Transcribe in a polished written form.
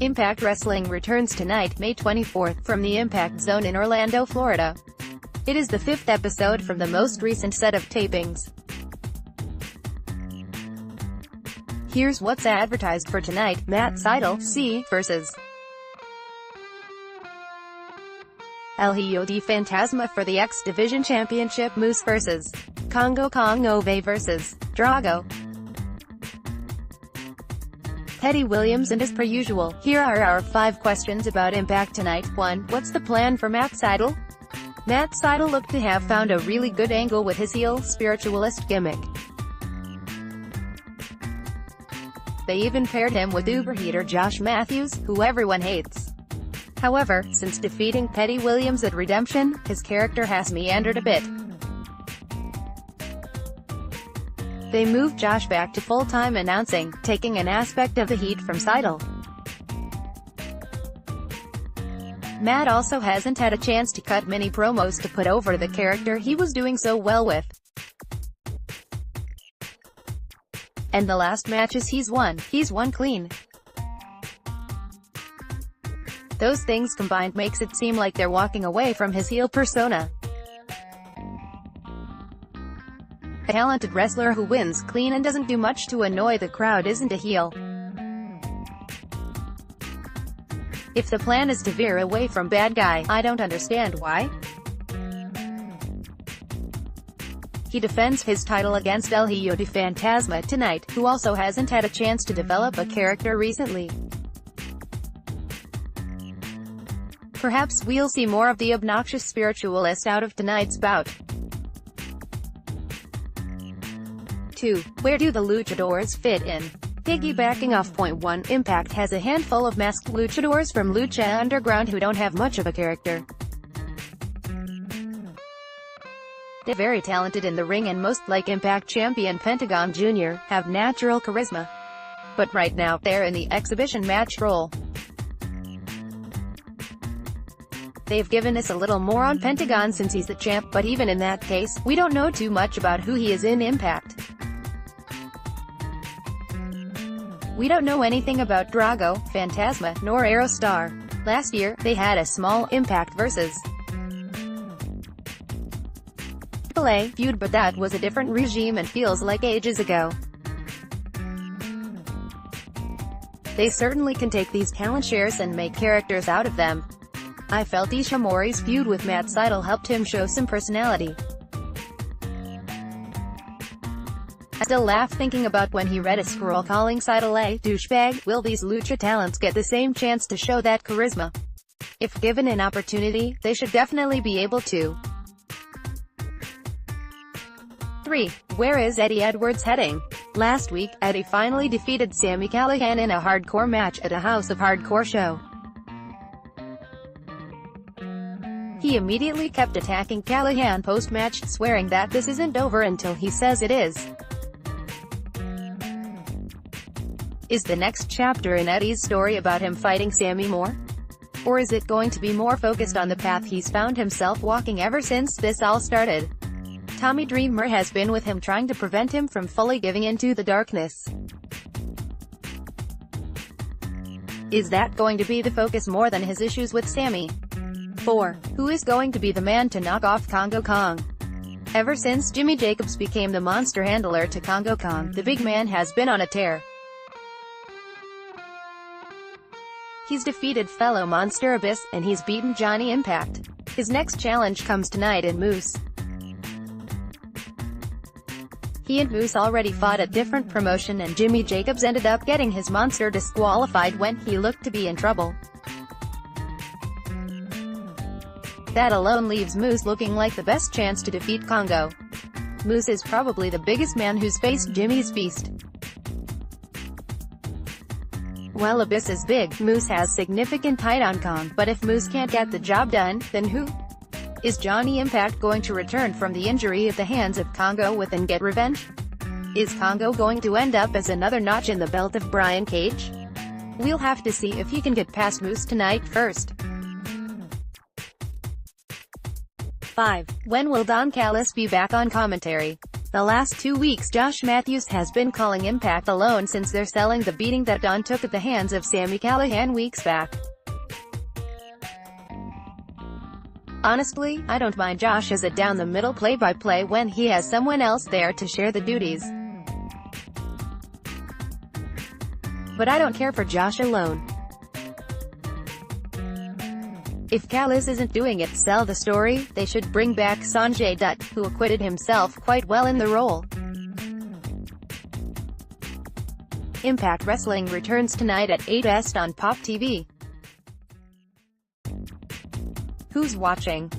Impact Wrestling returns tonight, May 24th, from the Impact Zone in Orlando, Florida. It is the 5th episode from the most recent set of tapings. Here's what's advertised for tonight. Matt Sydal, C. vs. El Hijo de Fantasma for the X Division Championship. Moose vs. Kongo Kong. Ove vs. Drago. Petey Williams. And as per usual, here are our 5 questions about Impact tonight. 1. What's the plan for Matt Sydal? Matt Sydal looked to have found a really good angle with his heel spiritualist gimmick. They even paired him with Uberheater Josh Matthews, who everyone hates. However, since defeating Petey Williams at Redemption, his character has meandered a bit. They moved Josh back to full-time announcing, taking an aspect of the heat from Sydal. Matt also hasn't had a chance to cut many promos to put over the character he was doing so well with. And the last matches he's won clean. Those things combined makes it seem like they're walking away from his heel persona. A talented wrestler who wins clean and doesn't do much to annoy the crowd isn't a heel. If the plan is to veer away from bad guy, I don't understand why. He defends his title against El Hijo de Fantasma tonight, who also hasn't had a chance to develop a character recently. Perhaps we'll see more of the obnoxious spiritualist out of tonight's bout. 2. Where do the luchadors fit in? Piggybacking off point 1, Impact has a handful of masked luchadors from Lucha Underground who don't have much of a character. They're very talented in the ring and most, like Impact champion Pentagon Jr., have natural charisma. But right now, they're in the exhibition match role. They've given us a little more on Pentagon since he's the champ, but even in that case, we don't know too much about who he is in Impact. We don't know anything about Drago, Fantasma, nor Aerostar. Last year, they had a small Impact vs. AAA feud, but that was a different regime and feels like ages ago. They certainly can take these talent shares and make characters out of them. I felt Ishimori's feud with Matt Sydal helped him show some personality. I still laugh thinking about when he read a scroll calling Sydal a douchebag. Will these lucha talents get the same chance to show that charisma? If given an opportunity, they should definitely be able to. 3. Where is Eddie Edwards heading? Last week, Eddie finally defeated Sami Callihan in a hardcore match at a House of Hardcore show. He immediately kept attacking Callihan post-match, swearing that this isn't over until he says it is. Is the next chapter in Eddie's story about him fighting Sami more? Or is it going to be more focused on the path he's found himself walking ever since this all started? Tommy Dreamer has been with him trying to prevent him from fully giving into the darkness. Is that going to be the focus more than his issues with Sami? 4. Who is going to be the man to knock off Kongo Kong? Ever since Jimmy Jacobs became the monster handler to Kongo Kong, the big man has been on a tear. He's defeated fellow Monster Abyss, and he's beaten Johnny Impact. His next challenge comes tonight in Moose. He and Moose already fought a different promotion and Jimmy Jacobs ended up getting his monster disqualified when he looked to be in trouble. That alone leaves Moose looking like the best chance to defeat Kongo. Moose is probably the biggest man who's faced Jimmy's beast. While Abyss is big, Moose has significant height on Kong, but if Moose can't get the job done, then who? Is Johnny Impact going to return from the injury at the hands of Kongo with and get revenge? Is Kongo going to end up as another notch in the belt of Brian Cage? We'll have to see if he can get past Moose tonight first. 5. When will Don Callis be back on commentary? The last 2 weeks Josh Matthews has been calling Impact alone since they're selling the beating that Don took at the hands of Sami Callihan weeks back. Honestly, I don't mind Josh as a down-the-middle play-by-play when he has someone else there to share the duties. But I don't care for Josh alone. If Callis isn't doing it, sell the story. They should bring back Sanjay Dutt, who acquitted himself quite well in the role. Impact Wrestling returns tonight at 8 Est on Pop TV. Who's watching?